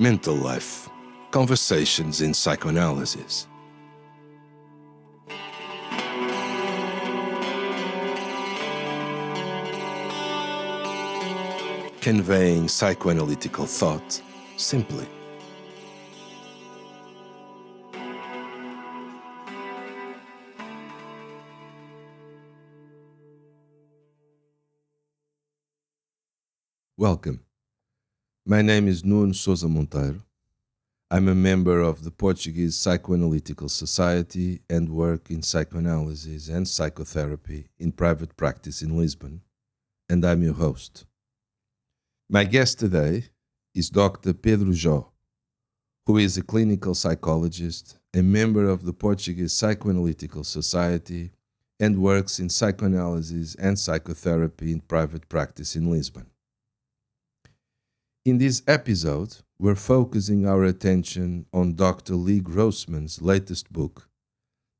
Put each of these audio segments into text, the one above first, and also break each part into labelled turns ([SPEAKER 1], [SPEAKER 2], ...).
[SPEAKER 1] Mental Life, Conversations in Psychoanalysis. Conveying psychoanalytical thought simply. Welcome. My name is Nuno Sousa Monteiro. I'm a member of the Portuguese Psychoanalytical Society and work in psychoanalysis and psychotherapy in private practice in Lisbon, and I'm your host. My guest today is Dr. Pedro, who is a clinical psychologist, a member of the Portuguese Psychoanalytical Society, and works in psychoanalysis and psychotherapy in private practice in Lisbon. In this episode, we're focusing our attention on Dr. Lee Grossman's latest book,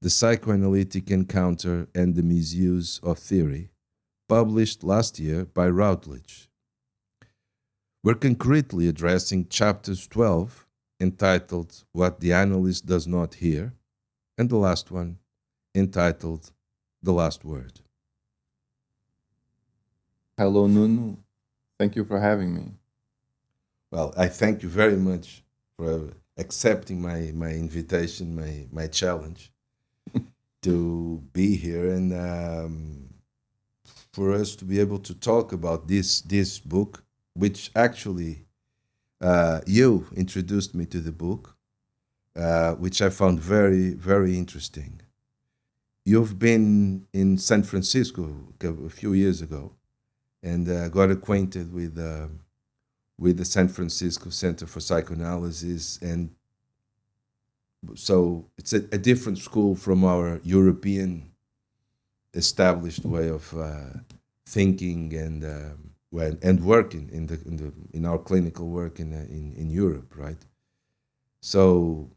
[SPEAKER 1] The Psychoanalytic Encounter and the Misuse of Theory, published last year by Routledge. We're concretely addressing chapters 12, entitled What the Analyst Does Not Hear, and the last one, entitled The Last Word.
[SPEAKER 2] Hello, Nuno. Thank you for having me.
[SPEAKER 1] Well, I thank you very much for accepting my invitation, my challenge to be here, and for us to be able to talk about this book, which actually you introduced me to the book, which I found very, very interesting. You've been in San Francisco a few years ago and got acquainted with the San Francisco Center for Psychoanalysis, and so it's a different school from our European established way of thinking and working in our clinical work in Europe, right? So,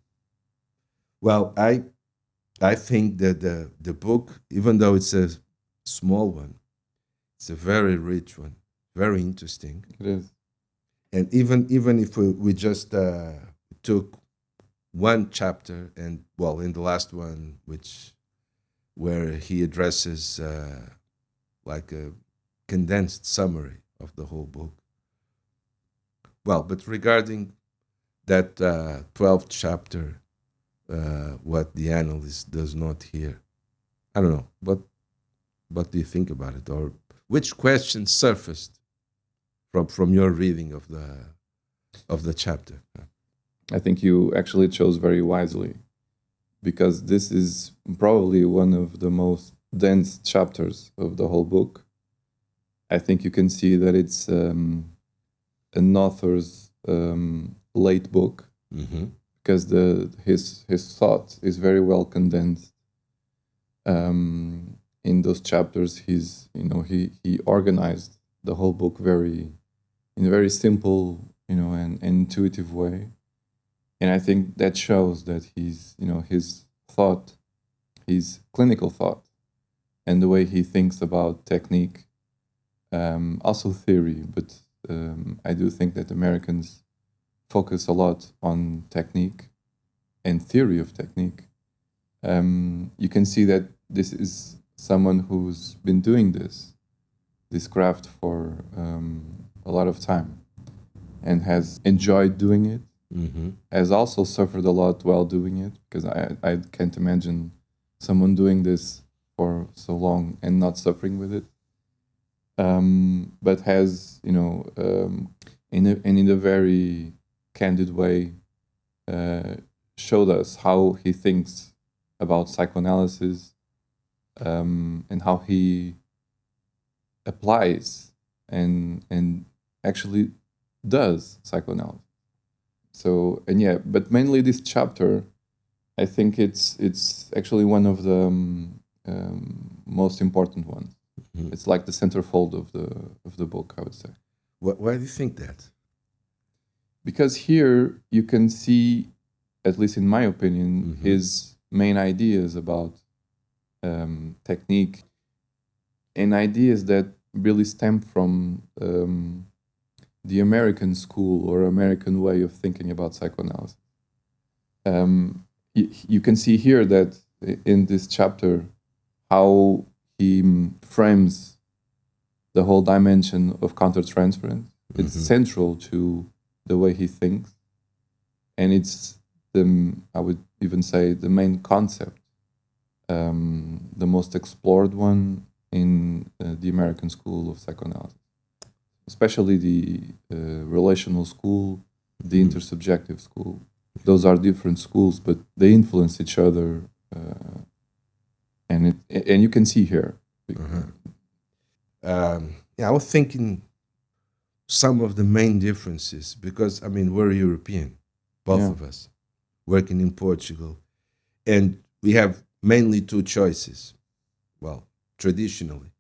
[SPEAKER 1] well, I think that the book, even though it's a small one, it's a very rich one, very interesting.
[SPEAKER 2] It is.
[SPEAKER 1] And even if we just took one chapter, and well, in the last one, where he addresses like a condensed summary of the whole book. Well, but regarding that 12th chapter, what the analyst does not hear, I don't know. What do you think about it, or which questions surfaced from your reading of the chapter?
[SPEAKER 2] I think you actually chose very wisely, because this is probably one of the most dense chapters of the whole book. I think you can see that it's an author's late book, because his thought is very well condensed. In those chapters, he organized the whole book in a very simple, and intuitive way. And I think that shows that his thought, his clinical thought, and the way he thinks about technique, also theory, but I do think that Americans focus a lot on technique and theory of technique. You can see that this is someone who's been doing this craft for a lot of time, and has enjoyed doing it, has also suffered a lot while doing it, because I can't imagine someone doing this for so long and not suffering with it, but has, in a very candid way, showed us how he thinks about psychoanalysis, and how he applies and actually does psychoanalysis. So, and yeah, but mainly this chapter, I think it's actually one of the most important ones. It's like the centerfold of the book, I would say.
[SPEAKER 1] Why do you think that?
[SPEAKER 2] Because here you can see, at least in my opinion, his main ideas about technique, and ideas that really stem from the American school or American way of thinking about psychoanalysis. You can see here that in this chapter how he frames the whole dimension of countertransference. It's central to the way he thinks, and it's I would even say the main concept, the most explored one in the American school of psychoanalysis, especially the relational school, the intersubjective school. Those are different schools, but they influence each other, and you can see here.
[SPEAKER 1] Yeah, I was thinking some of the main differences because I mean we're European, both of us, working in Portugal, and we have mainly two choices. Well, traditionally,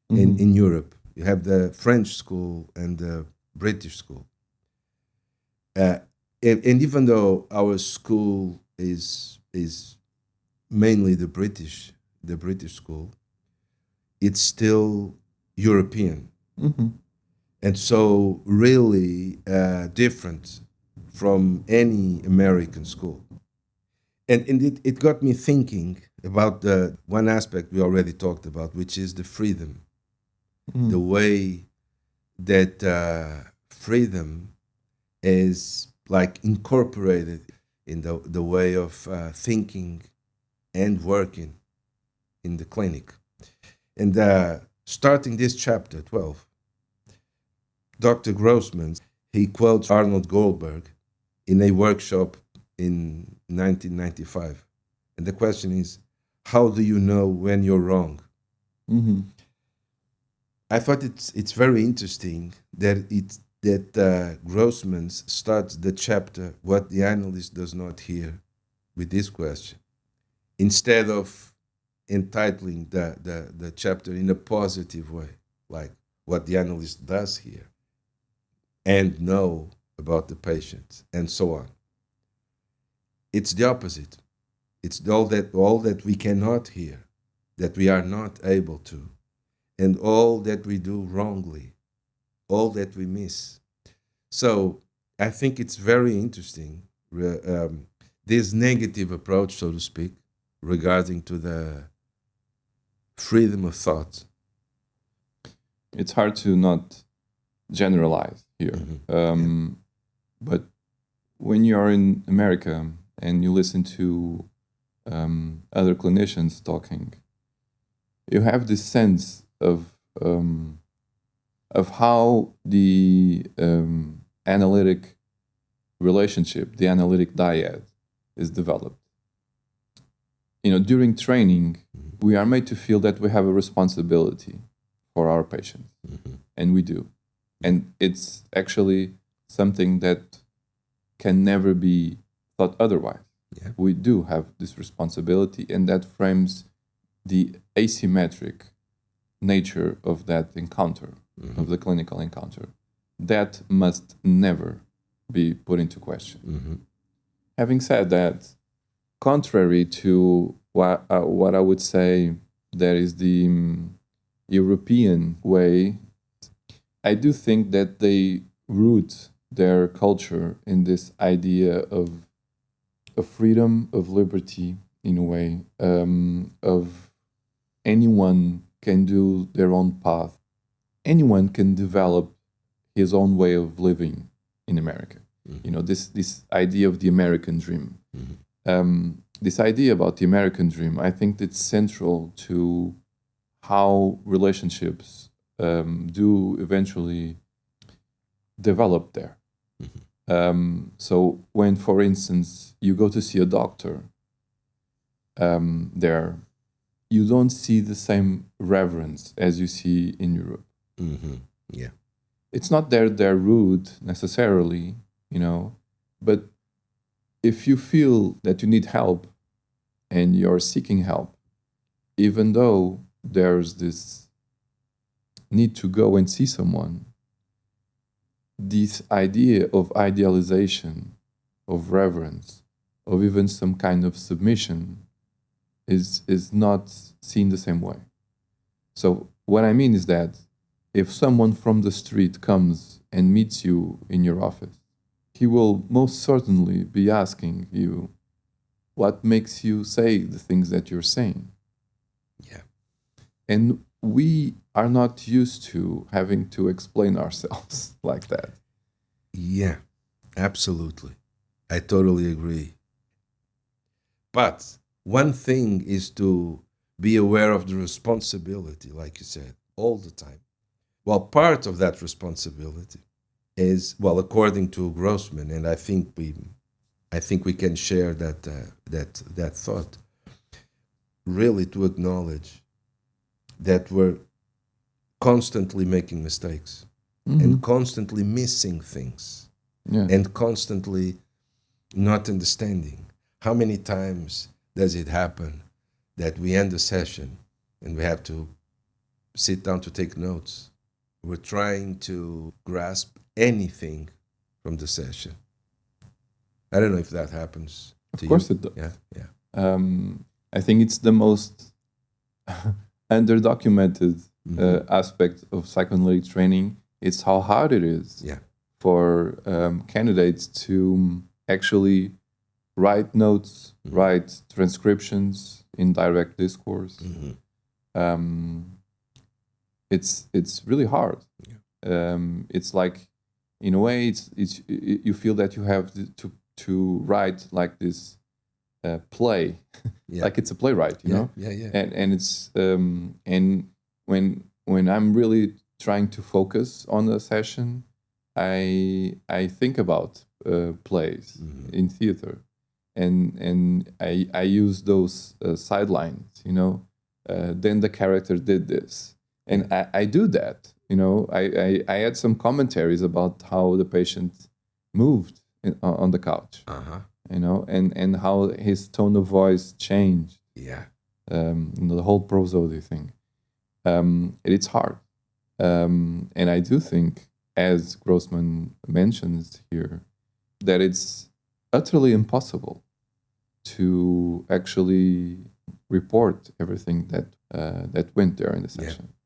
[SPEAKER 1] in Europe, you have the French school and the British school. And even though our school is mainly the British school, it's still European, and so really different from any American school. And it got me thinking about the one aspect we already talked about, which is the freedom, the way that freedom is like incorporated in the way of thinking and working in the clinic. And starting this chapter 12, Dr. Grossman, he quotes Arnold Goldberg in a workshop in 1995. And the question is, how do you know when you're wrong? I thought it's very interesting that Grossman starts the chapter what the analyst does not hear with this question, instead of entitling the chapter in a positive way, like what the analyst does hear and know about the patient and so on. It's the opposite. It's all that we cannot hear, that we are not able to, and all that we do wrongly, all that we miss. So I think it's very interesting, this negative approach, so to speak, regarding to the freedom of thought.
[SPEAKER 2] It's hard to not generalize here. But when you are in America and you listen to other clinicians talking, you have this sense of how the analytic relationship, the analytic dyad, is developed. During training, we are made to feel that we have a responsibility for our patients, and we do. And it's actually something that can never be thought otherwise.
[SPEAKER 1] Yeah.
[SPEAKER 2] We do have this responsibility, and that frames the asymmetric nature of that encounter, of the clinical encounter. That must never be put into question. Having said that, contrary to what I would say that is the European way, I do think that they root their culture in this idea of freedom, of liberty, in a way, of anyone can do their own path. Anyone can develop his own way of living in America. This idea of the American dream. This idea about the American dream, I think it's central to how relationships do eventually develop there. So when, for instance, you go to see a doctor there, you don't see the same reverence as you see in Europe.
[SPEAKER 1] Yeah.
[SPEAKER 2] It's not that they're rude necessarily, but if you feel that you need help and you're seeking help, even though there's this need to go and see someone, this idea of idealization, of reverence, of even some kind of submission is not seen the same way. So what I mean is that if someone from the street comes and meets you in your office, he will most certainly be asking you what makes you say the things that you're saying.
[SPEAKER 1] Yeah.
[SPEAKER 2] And we are not used to having to explain ourselves like that.
[SPEAKER 1] Yeah, absolutely. I totally agree. But one thing is to be aware of the responsibility, like you said, all the time. Well, part of that responsibility is, well, according to Grossman, and I think we can share that thought. Really, to acknowledge that we're constantly making mistakes and constantly missing things
[SPEAKER 2] Yeah.
[SPEAKER 1] and constantly not understanding. How many times does it happen that we end a session and we have to sit down to take notes? We're trying to grasp anything from the session. I don't know if that happens to
[SPEAKER 2] Of course
[SPEAKER 1] you.
[SPEAKER 2] it does.
[SPEAKER 1] Yeah.
[SPEAKER 2] I think it's the most underdocumented aspect of psychoanalytic training. It's how hard it is
[SPEAKER 1] Yeah.
[SPEAKER 2] for candidates to actually write notes, write transcriptions in direct discourse. It's really hard. It's like, in a way, it's you feel that you have to write like this play,
[SPEAKER 1] Yeah.
[SPEAKER 2] like it's a playwright, you know.
[SPEAKER 1] Yeah.
[SPEAKER 2] And it's and when I'm really trying to focus on a session, I think about plays in theater, and I use those sidelines, you know. Then the character did this, and I do that, you know. I add some commentaries about how the patient moved on the couch, you know, and how his tone of voice changed.
[SPEAKER 1] Yeah.
[SPEAKER 2] You know, the whole prosody thing. It's hard, and I do think, as Grossman mentions here, that it's utterly impossible to actually report everything that went there in the session. Yeah.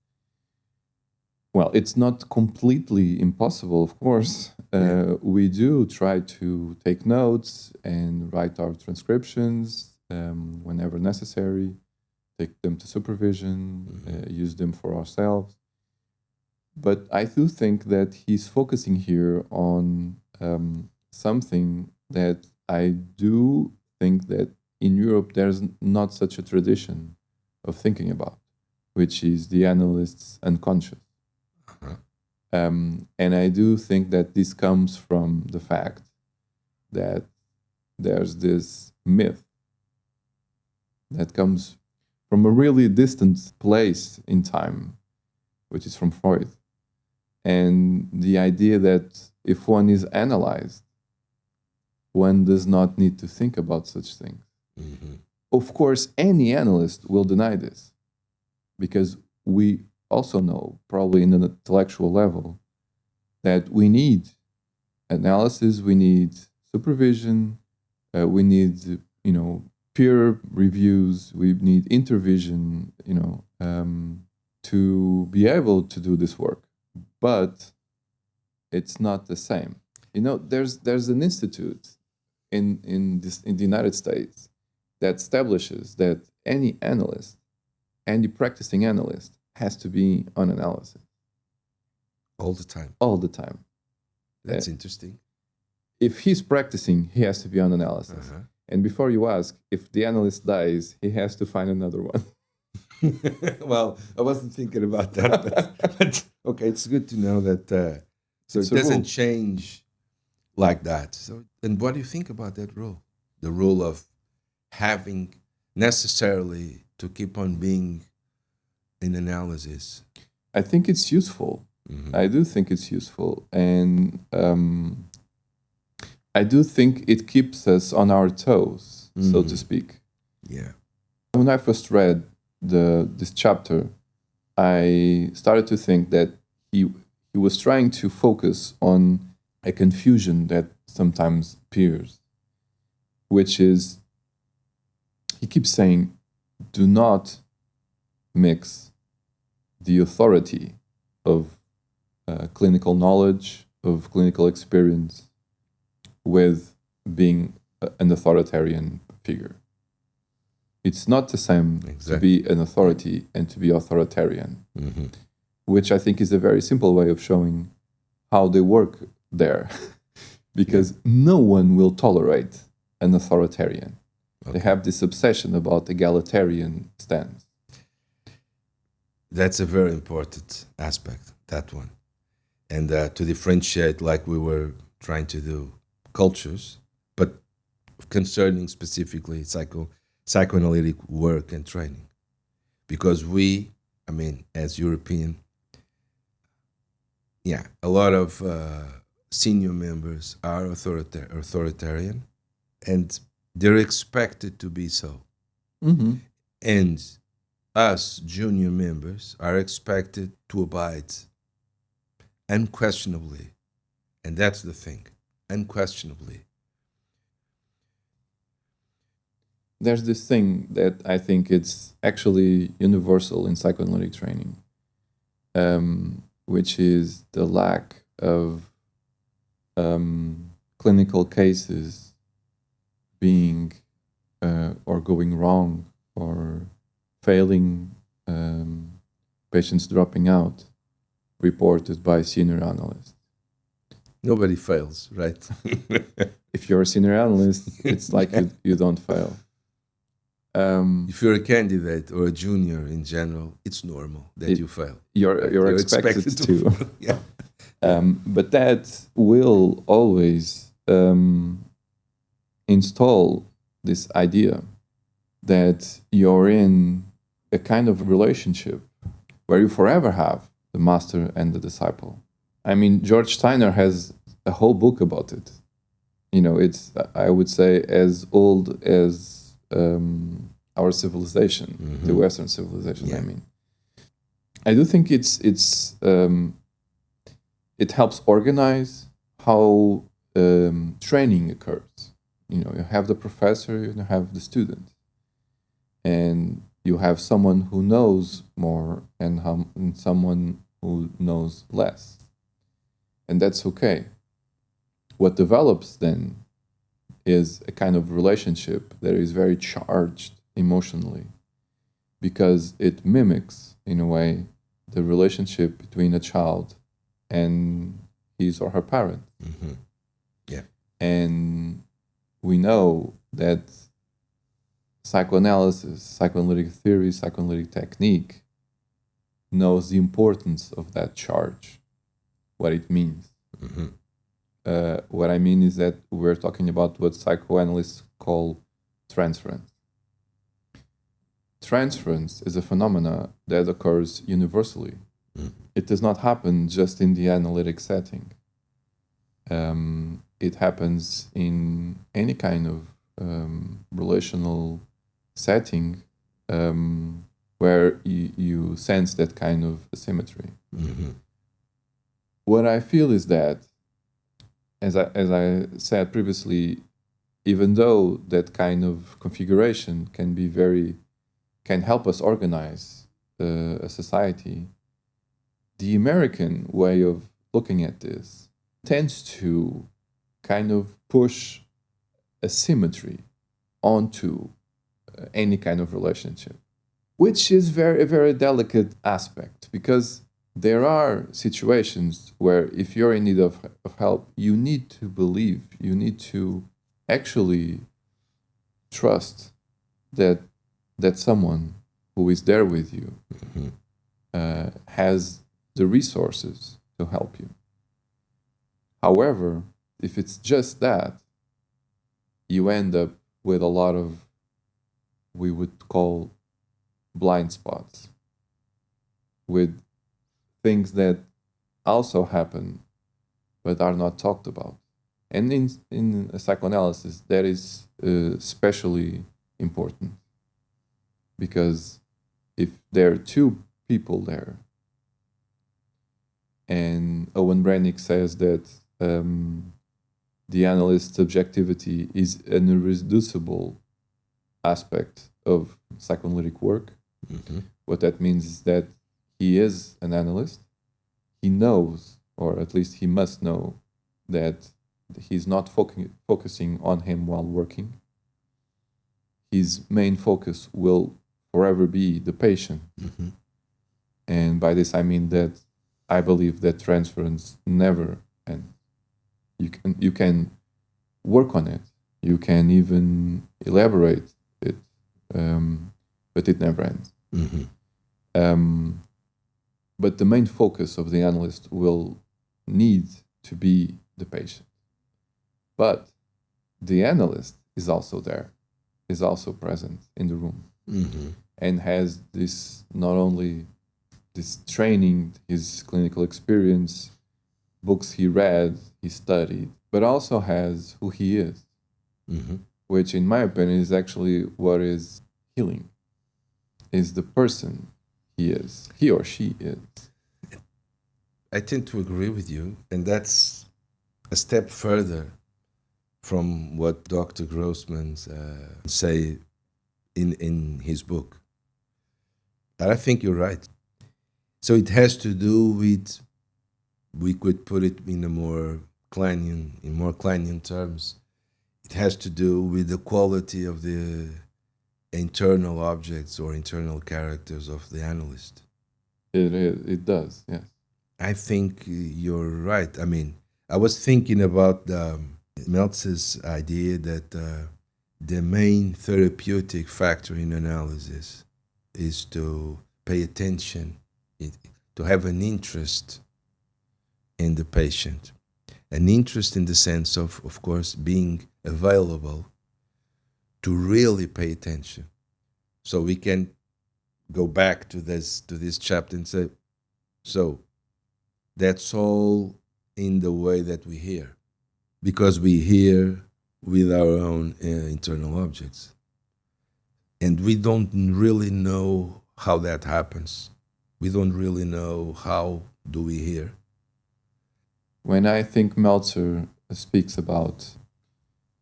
[SPEAKER 2] Well, it's not completely impossible, of course. We do try to take notes and write our transcriptions whenever necessary, take them to supervision, use them for ourselves. But I do think that he's focusing here on something that I do think that in Europe there's not such a tradition of thinking about, which is the analyst's unconscious. And I do think that this comes from the fact that there's this myth that comes from a really distant place in time, which is from Freud. And the idea that if one is analyzed, one does not need to think about such things. Of course, any analyst will deny this, because we also know, probably in an intellectual level, that we need analysis, we need supervision, we need, you know, peer reviews, we need intervision, you know, to be able to do this work. But it's not the same. You know, there's an institute in the United States that establishes that any analyst, any practicing analyst, has to be on analysis.
[SPEAKER 1] All the time.
[SPEAKER 2] All the time.
[SPEAKER 1] That's interesting.
[SPEAKER 2] If he's practicing, he has to be on analysis. And before you ask, if the analyst dies, he has to find another one.
[SPEAKER 1] Well, I wasn't thinking about that, but okay, it's good to know that. So it doesn't change like that. So, and what do you think about that rule? The rule of having necessarily to keep on being in analysis.
[SPEAKER 2] I think it's useful. I do think it's useful, and I do think it keeps us on our toes, so to speak.
[SPEAKER 1] Yeah.
[SPEAKER 2] When I first read this chapter, I started to think that he was trying to focus on a confusion that sometimes appears, which is, he keeps saying, do not mix the authority of clinical knowledge, of clinical experience, with being an authoritarian figure. It's not the same to be an authority and to be authoritarian, which I think is a very simple way of showing how they work there, because no one will tolerate an authoritarian. They have this obsession about egalitarian stance.
[SPEAKER 1] That's a very important aspect, that one. And to differentiate, like we were trying to do, cultures, but concerning specifically psychoanalytic work and training. Because we, I mean, as European, a lot of senior members are authoritarian, and they're expected to be so. And us junior members are expected to abide unquestionably. And that's the thing, unquestionably.
[SPEAKER 2] There's this thing that I think it's actually universal in psychoanalytic training, which is the lack of clinical cases being or going wrong or failing, patients dropping out, reported by senior analysts.
[SPEAKER 1] Nobody fails, right?
[SPEAKER 2] If you're a senior analyst, it's like you don't fail.
[SPEAKER 1] If you're a candidate or a junior in general, it's normal that you fail.
[SPEAKER 2] You're expected to.
[SPEAKER 1] Yeah.
[SPEAKER 2] But that will always install this idea that you're in a kind of relationship where you forever have the master and the disciple. I mean, George Steiner has a whole book about it. You know, it's, I would say, as old as our civilization, the Western civilization, I mean. I do think it helps organize how training occurs. You know, you have the professor, you have the student, and you have someone who knows more and someone who knows less. And that's okay. What develops then is a kind of relationship that is very charged emotionally, because it mimics, in a way, the relationship between a child and his or her parent.
[SPEAKER 1] Yeah.
[SPEAKER 2] And we know that psychoanalysis, psychoanalytic theory, psychoanalytic technique knows the importance of that charge, what it means. What I mean is that we're talking about what psychoanalysts call transference. Transference is a phenomena that occurs universally. It does not happen just in the analytic setting. It happens in any kind of relational setting where you sense that kind of asymmetry. What I feel is that, as I said previously, even though that kind of configuration can help us organize a society, the American way of looking at this tends to kind of push asymmetry onto any kind of relationship, which is a very delicate aspect, because there are situations where if you're in need of help, you need to believe, you need to actually trust that someone who is there with you has the resources to help you. However, if it's just that, you end up with a lot of, we would call, blind spots, with things that also happen but are not talked about. And in psychoanalysis, that is especially important, because if there are two people there, and Owen Brannick says that the analyst's subjectivity is an irreducible aspect of psychoanalytic work. What that means is that he is an analyst, he knows, or at least he must know, that he's not focusing on him while working. His main focus will forever be the patient.
[SPEAKER 1] Mm-hmm.
[SPEAKER 2] And by this I mean that I believe that transference never ends. You can work on it. You can even elaborate it, but it never ends.
[SPEAKER 1] Mm-hmm.
[SPEAKER 2] But the main focus of the analyst will need to be the patient. But the analyst is also there, is also present in the room,
[SPEAKER 1] Mm-hmm.
[SPEAKER 2] and has this, not only this training, his clinical experience, books he read, he studied, but also has who he is,
[SPEAKER 1] Mm-hmm.
[SPEAKER 2] which in my opinion is actually what is healing, is the person he is, he or she is.
[SPEAKER 1] I tend to agree with you, and that's a step further from what Dr. Grossman say in his book. But I think you're right. So it has to do with, we could put it in more Kleinian terms, it has to do with the quality of the internal objects or internal characters of the analyst.
[SPEAKER 2] It does, yes.
[SPEAKER 1] I think you're right. I mean, I was thinking about Meltzer's idea that the main therapeutic factor in analysis is to pay attention, to have an interest in the patient. An interest in the sense of course, being available to really pay attention. So we can go back to this chapter and say, so that's all in the way that we hear, because we hear with our own internal objects, and we don't really know how that happens. We don't really know how do we hear.
[SPEAKER 2] When I think Meltzer speaks about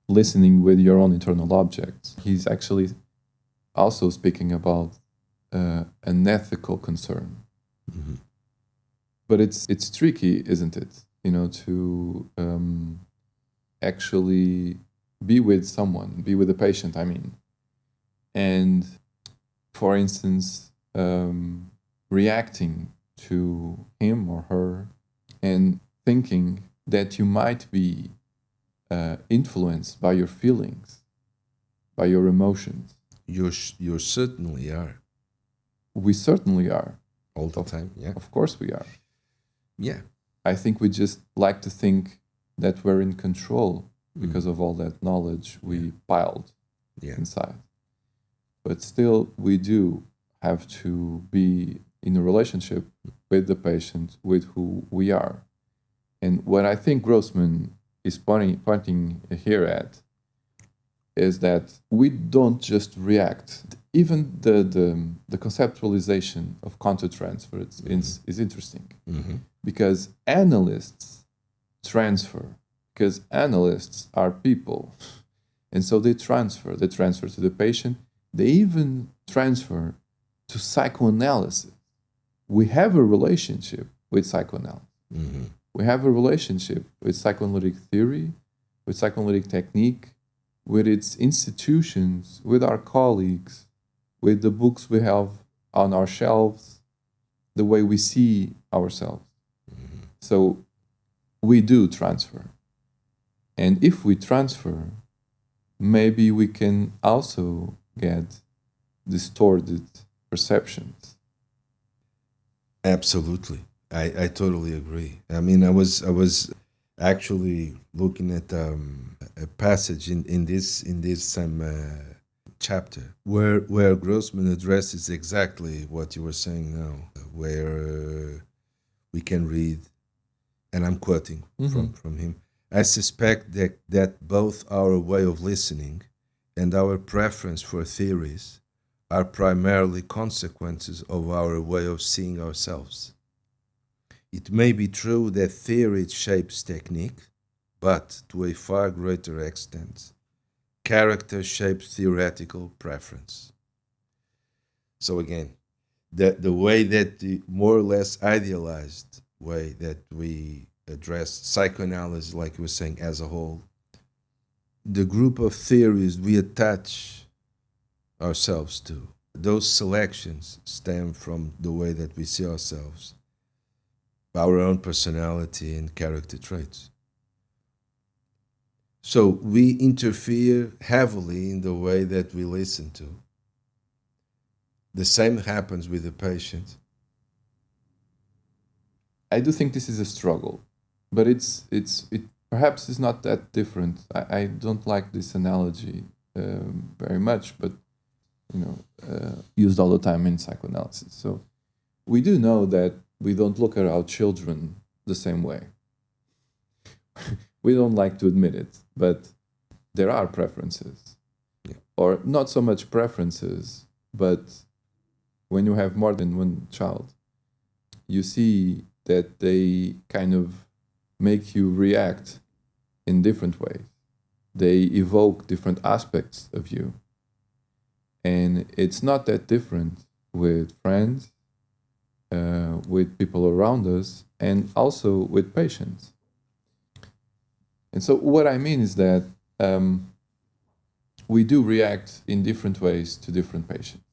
[SPEAKER 2] listening with your own internal objects, he's actually also speaking about an ethical concern.
[SPEAKER 1] Mm-hmm.
[SPEAKER 2] But it's tricky, isn't it? To actually be with someone, be with a patient, I mean. And for instance, reacting to him or her and thinking that you might be influenced by your feelings, by your emotions.
[SPEAKER 1] You certainly are.
[SPEAKER 2] We certainly are.
[SPEAKER 1] All the time, yeah.
[SPEAKER 2] Of course we are.
[SPEAKER 1] Yeah.
[SPEAKER 2] I think we just like to think that we're in control because of all that knowledge we piled inside. But still, we do have to be in a relationship with the patient, with who we are. And what I think Grossman is pointing here at is that we don't just react. Even the conceptualization of countertransference is interesting, because analysts transfer, because analysts are people, and so they transfer to the patient. They even transfer to psychoanalysis. We have a relationship with psychoanalysis.
[SPEAKER 1] Mm-hmm.
[SPEAKER 2] We have a relationship with psychoanalytic theory, with psychoanalytic technique, with its institutions, with our colleagues, with the books we have on our shelves, the way we see ourselves.
[SPEAKER 1] Mm-hmm.
[SPEAKER 2] So we do transfer. And if we transfer, maybe we can also get distorted perceptions.
[SPEAKER 1] Absolutely. I totally agree. I mean, I was actually looking at a passage in this chapter where Grossman addresses exactly what you were saying now, where we can read, and I'm quoting from him. I suspect that both our way of listening and our preference for theories are primarily consequences of our way of seeing ourselves. It may be true that theory shapes technique, but to a far greater extent, character shapes theoretical preference. So again, the way that the more or less idealized way that we address psychoanalysis, like you were saying, as a whole, the group of theories we attach ourselves to, those selections stem from the way that we see ourselves, our own personality and character traits. So we interfere heavily in the way that we listen to. The same happens with the patient.
[SPEAKER 2] I do think this is a struggle, but it perhaps is not that different. I don't like this analogy very much, but used all the time in psychoanalysis. So we do know that we don't look at our children the same way. We don't like to admit it, but there are preferences, or not so much preferences, but when you have more than one child, you see that they kind of make you react in different ways. They evoke different aspects of you. And it's not that different with friends, with people around us, and also with patients. And so what I mean is that we do react in different ways to different patients.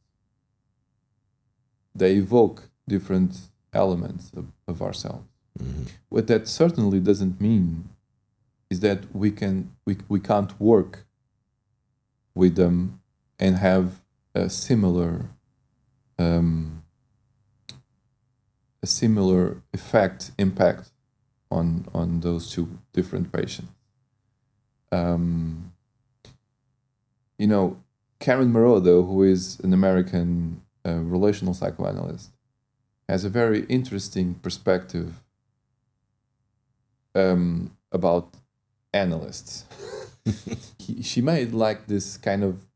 [SPEAKER 2] They evoke different elements of ourselves. Mm-hmm. What that certainly doesn't mean is that we can't work with them and have a similar impact on those two different patients. Karen Morodo, who is an American relational psychoanalyst, has a very interesting perspective about analysts. She made like this kind of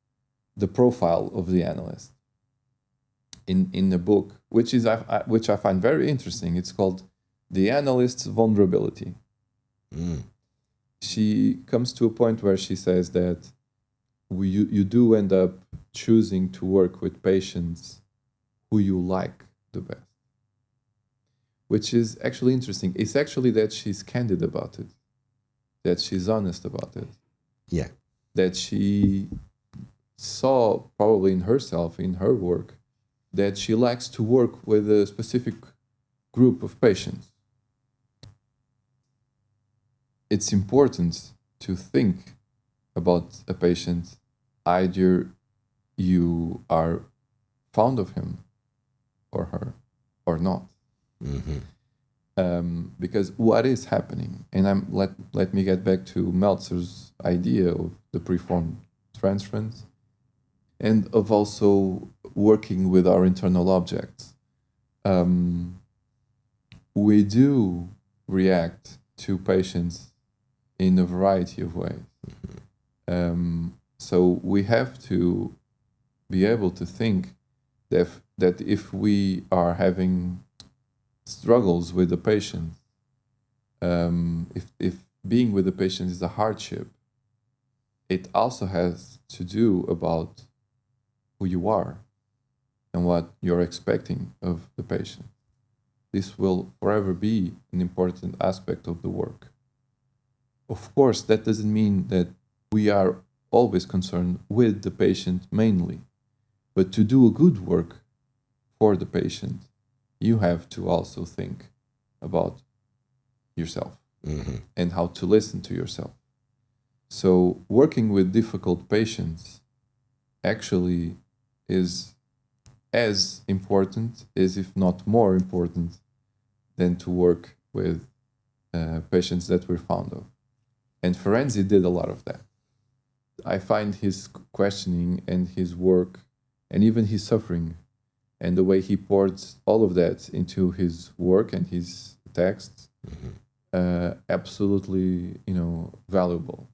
[SPEAKER 2] the profile of the analyst in the book, which I find very interesting. It's called The Analyst's Vulnerability. She comes to a point where she says that you do end up choosing to work with patients who you like the best, which is actually interesting. It's actually that she's candid about it, that she's honest about it.
[SPEAKER 1] Yeah.
[SPEAKER 2] That she saw probably in herself, in her work, that she likes to work with a specific group of patients. It's important to think about a patient, either you are fond of him or her or not. Mm-hmm. Because what is happening, and let me get back to Meltzer's idea of the preformed transference and of also working with our internal objects. We do react to patients in a variety of ways. So we have to be able to think that if we are having struggles with the patient, if being with the patient is a hardship, it also has to do about who you are and what you're expecting of the patient. This will forever be an important aspect of the work. Of course, that doesn't mean that we are always concerned with the patient mainly, but to do a good work for the patient, you have to also think about yourself and how to listen to yourself. So working with difficult patients actually is as important, as if not more important, than to work with patients that we're fond of. And Ferenczi did a lot of that. I find his questioning and his work and even his suffering and the way he poured all of that into his work and his texts, absolutely, valuable.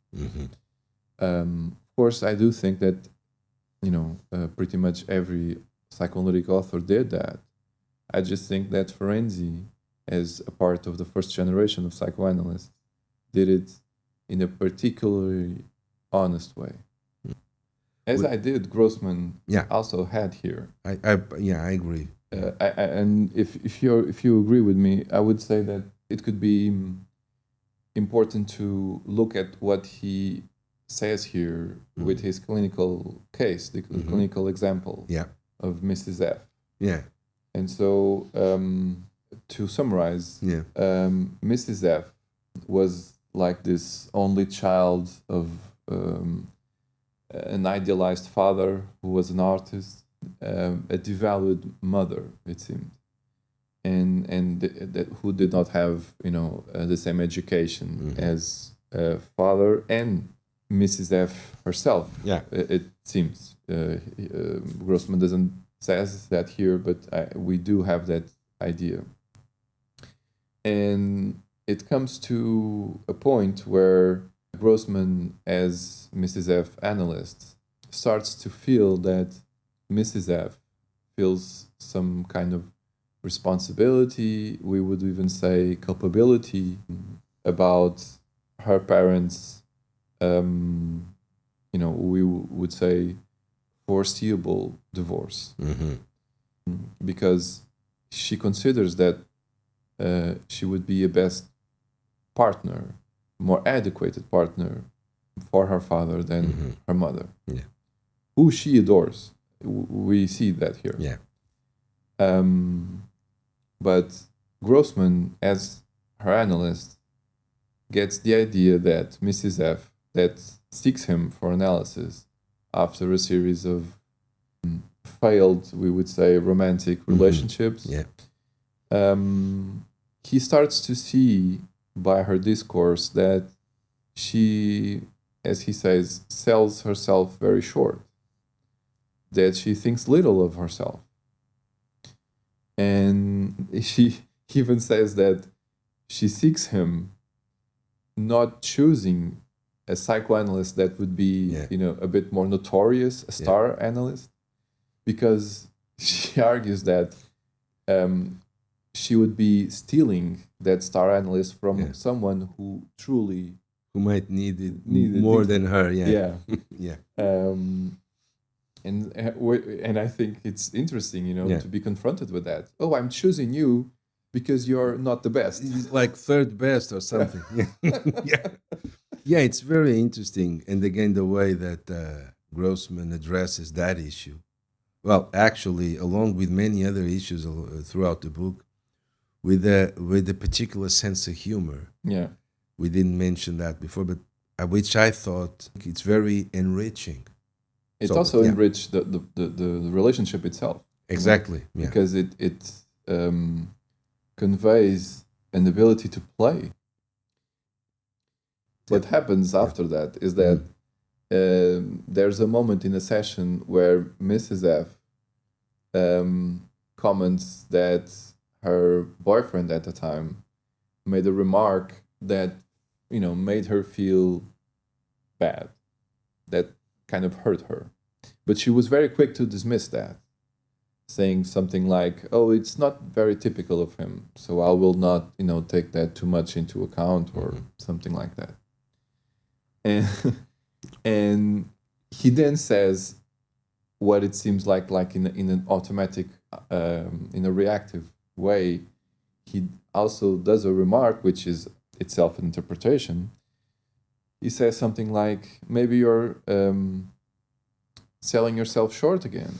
[SPEAKER 2] Of course, I do think that, pretty much every psychoanalytic author did that. I just think that Ferenczi, as a part of the first generation of psychoanalysts, did it in a particularly honest way. As I did, Grossman also had here.
[SPEAKER 1] I agree.
[SPEAKER 2] And if you agree with me, I would say that it could be important to look at what he says here with his clinical case, the clinical example of Mrs. F.
[SPEAKER 1] Yeah.
[SPEAKER 2] And so, to summarize, Mrs. F was like this only child of an idealized father who was an artist, a devalued mother, it seemed, and who did not have the same education as father and Mrs. F herself.
[SPEAKER 1] Yeah,
[SPEAKER 2] it seems. Grossman doesn't says that here, but we do have that idea. And it comes to a point where Grossman, as Mrs. F analyst, starts to feel that Mrs. F feels some kind of responsibility, we would even say culpability, about her parents', we would say foreseeable divorce. Because she considers that she would be a best partner, more adequate partner for her father than her mother, who she adores. We see that here.
[SPEAKER 1] Yeah.
[SPEAKER 2] But Grossman, as her analyst, gets the idea that Mrs. F, that seeks him for analysis after a series of failed, we would say, romantic relationships. He starts to see by her discourse that she, as he says, sells herself very short, that she thinks little of herself. And she even says that she seeks him not choosing a psychoanalyst that would be, a bit more notorious, a star analyst, because she argues that she would be stealing that star analyst from someone who truly...
[SPEAKER 1] Who might need it more than her,
[SPEAKER 2] And I think it's interesting, to be confronted with that. Oh, I'm choosing you because you're not the best.
[SPEAKER 1] It's like third best or something. It's very interesting. And again, the way that Grossman addresses that issue. Well, actually, along with many other issues throughout the book, with a particular sense of humor.
[SPEAKER 2] Yeah.
[SPEAKER 1] We didn't mention that before, but which I thought it's very enriching.
[SPEAKER 2] It also enriched the relationship itself.
[SPEAKER 1] Exactly.
[SPEAKER 2] Because it conveys an ability to play. What happens after that is that there's a moment in a session where Mrs. F comments that her boyfriend at the time made a remark that, made her feel bad, that kind of hurt her. But she was very quick to dismiss that, saying something like, oh, it's not very typical of him, so I will not, take that too much into account, or something like that. And he then says what it seems like in an automatic, in a reactive way. He also does a remark, which is itself an interpretation. He says something like, maybe you're selling yourself short again.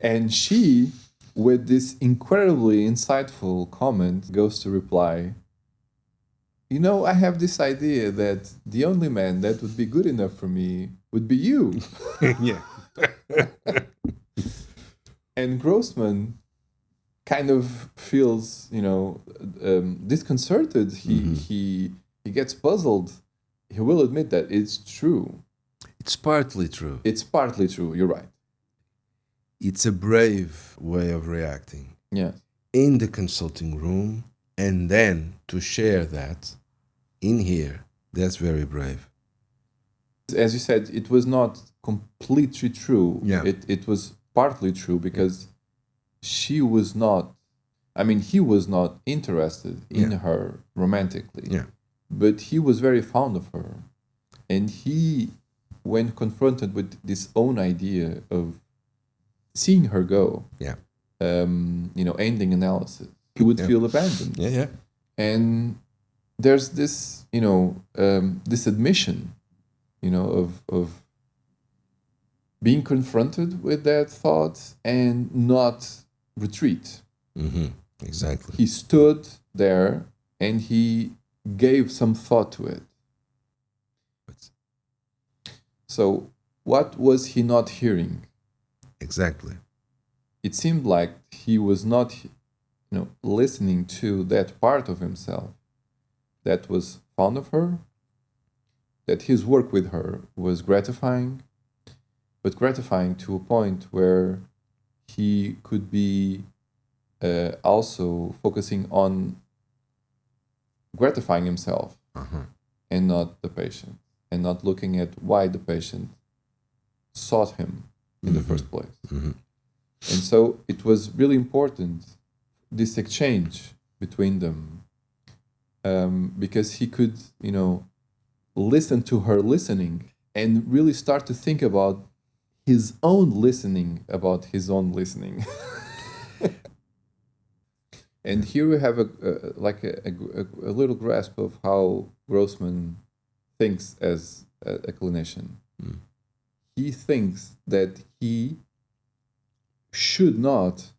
[SPEAKER 2] And she, with this incredibly insightful comment, goes to reply, I have this idea that the only man that would be good enough for me would be you. And Grossman kind of feels, disconcerted. He gets puzzled. He will admit that it's true.
[SPEAKER 1] It's partly true.
[SPEAKER 2] It's partly true. You're right.
[SPEAKER 1] It's a brave way of reacting.
[SPEAKER 2] Yeah.
[SPEAKER 1] In the consulting room, and then to share that in here, that's very brave.
[SPEAKER 2] As you said, it was not completely true.
[SPEAKER 1] Yeah.
[SPEAKER 2] It was partly true because he was not interested in her romantically.
[SPEAKER 1] Yeah.
[SPEAKER 2] But he was very fond of her. And he, when confronted with this own idea of seeing her go, ending analysis, he would feel abandoned.
[SPEAKER 1] Yeah.
[SPEAKER 2] And there's this, this admission, of being confronted with that thought and not retreat.
[SPEAKER 1] Mm-hmm. Exactly.
[SPEAKER 2] He stood there and he gave some thought to it. So what was he not hearing?
[SPEAKER 1] Exactly.
[SPEAKER 2] It seemed like he was not, listening to that part of himself that was fond of her, that his work with her was gratifying, but gratifying to a point where he could be also focusing on gratifying himself and not the patient, and not looking at why the patient sought him in the first place. And so it was really important, this exchange between them, because he could, listen to her listening and really start to think about his own listening about his own listening. And here we have a little grasp of how Grossman thinks as a clinician. He thinks that he should not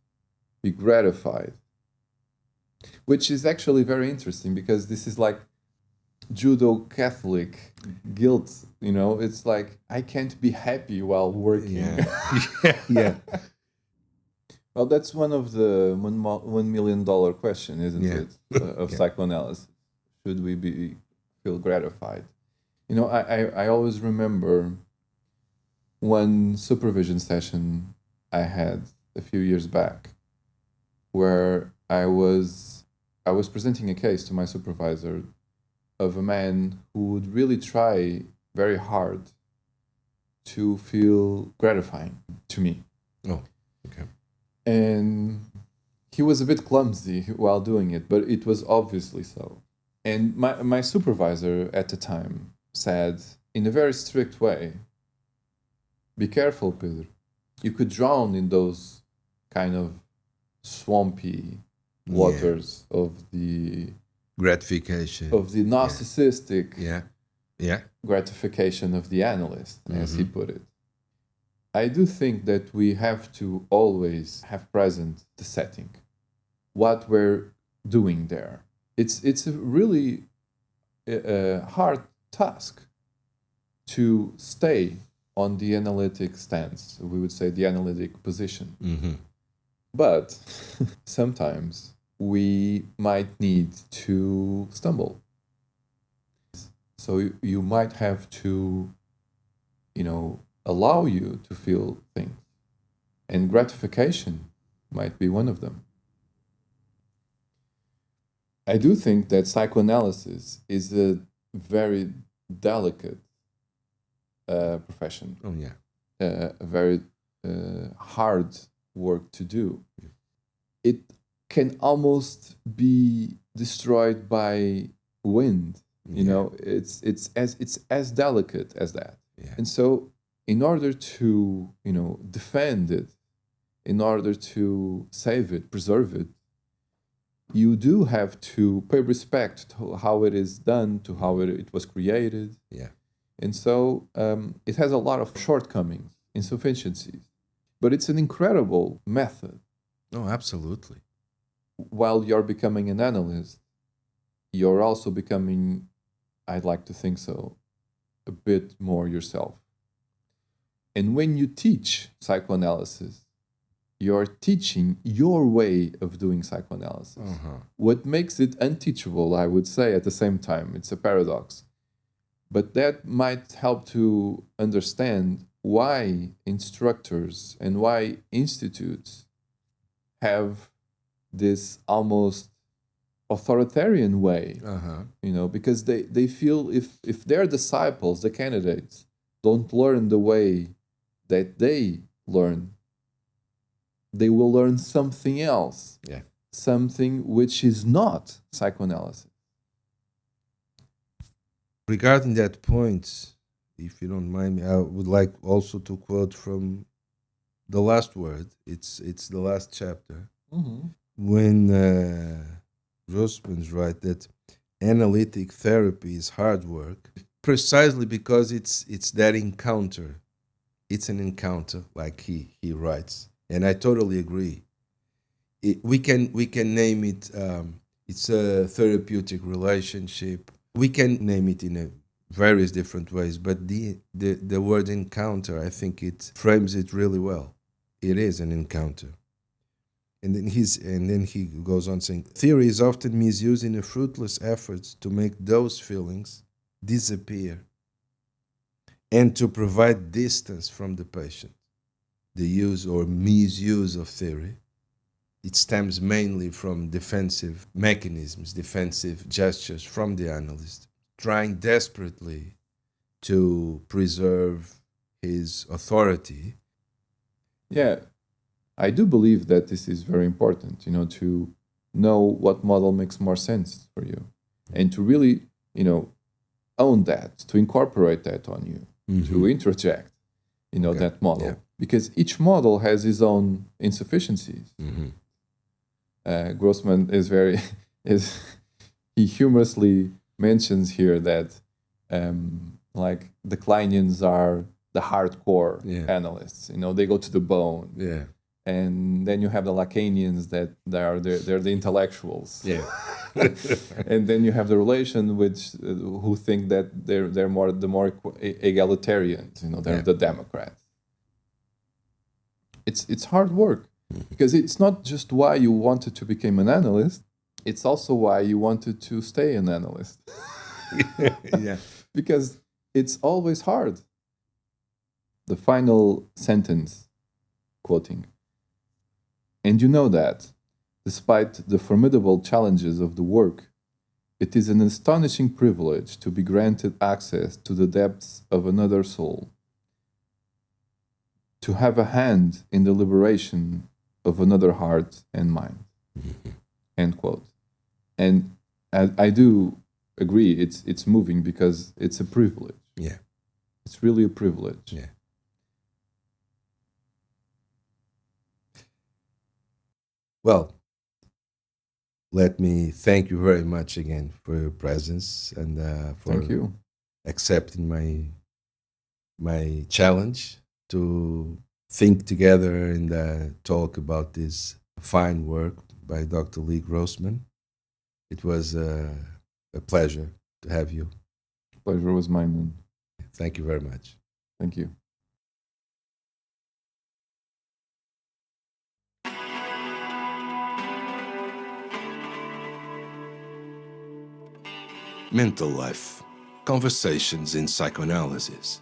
[SPEAKER 2] be gratified, which is actually very interesting, because this is like Judo-Catholic guilt, it's like, I can't be happy while working.
[SPEAKER 1] Yeah.
[SPEAKER 2] Well, that's one of the $1 million question, isn't it, of psychoanalysis. Should we feel gratified? I always remember one supervision session I had a few years back, where I was presenting a case to my supervisor of a man who would really try very hard to feel gratifying to me.
[SPEAKER 1] Oh, okay.
[SPEAKER 2] And he was a bit clumsy while doing it, but it was obviously so. And my supervisor at the time said, in a very strict way, be careful, Pedro. You could drown in those kind of swampy waters of the
[SPEAKER 1] gratification,
[SPEAKER 2] of the narcissistic gratification of the analyst, as he put it. I do think that we have to always have present the setting, what we're doing there. It's a really hard task to stay on the analytic stance, we would say the analytic position. But sometimes we might need to stumble. So you might have to, allow you to feel things. And gratification might be one of them. I do think that psychoanalysis is a very delicate profession.
[SPEAKER 1] Oh, yeah.
[SPEAKER 2] A very hard work to do. It can almost be destroyed by wind. It's as delicate as that. And so, in order to defend it, in order to save it, preserve it, you do have to pay respect to how it is done, to how it was created. And so it has a lot of shortcomings, insufficiencies, but it's an incredible method.
[SPEAKER 1] Oh, absolutely.
[SPEAKER 2] While you're becoming an analyst, you're also becoming, I'd like to think so, a bit more yourself. And when you teach psychoanalysis, you're teaching your way of doing psychoanalysis. What makes it unteachable, I would say, at the same time, it's a paradox. But that might help to understand why instructors and why institutes have this almost authoritarian way, because they feel if their disciples, the candidates, don't learn the way that they learn, they will learn something else, something which is not psychoanalysis.
[SPEAKER 1] Regarding that point, if you don't mind me, I would like also to quote from the last word. It's the last chapter
[SPEAKER 2] Mm-hmm.
[SPEAKER 1] when Grossman's right that analytic therapy is hard work, precisely because it's that encounter. It's an encounter, like he writes, and I totally agree. We can name it. It's a therapeutic relationship. We can name it in a various different ways, but the word encounter, I think it frames it really well. It is an encounter. And then he goes on saying theory is often misused in a fruitless effort to make those feelings disappear and to provide distance from the patient. The use or misuse of theory, it stems mainly from defensive mechanisms, defensive gestures from the analyst, trying desperately to preserve his authority.
[SPEAKER 2] Yeah, I do believe that this is very important, to know what model makes more sense for you and to really, own that, to incorporate that on you, to introject,
[SPEAKER 1] Okay.
[SPEAKER 2] that model.
[SPEAKER 1] Yeah.
[SPEAKER 2] Because each model has its own insufficiencies. Grossman is very, is he humorously mentions here that like the Kleinians are the hardcore
[SPEAKER 1] Yeah.
[SPEAKER 2] analysts, they go to the bone.
[SPEAKER 1] Yeah.
[SPEAKER 2] And then you have the Lacanians that they're the intellectuals.
[SPEAKER 1] Yeah.
[SPEAKER 2] And then you have the relation which who think that they're more the more egalitarians, they're the Democrats. It's hard work because it's not just why you wanted to become an analyst, it's also why you wanted to stay an analyst.
[SPEAKER 1] Yeah.
[SPEAKER 2] Because it's always hard. The final sentence, quoting, and you know that, despite the formidable challenges of the work, it is an astonishing privilege to be granted access to the depths of another soul, to have a hand in the liberation of another heart and mind. End quote. And I do agree, it's moving because it's a privilege.
[SPEAKER 1] Yeah.
[SPEAKER 2] It's really a privilege.
[SPEAKER 1] Yeah. Well, let me thank you very much again for your presence and for
[SPEAKER 2] Thank you.
[SPEAKER 1] accepting my challenge to think together and talk about this fine work by Dr. Lee Grossman. It was a pleasure to have you.
[SPEAKER 2] Pleasure was mine.
[SPEAKER 1] Thank you very much.
[SPEAKER 2] Thank you.
[SPEAKER 1] Mental Life Conversations in Psychoanalysis.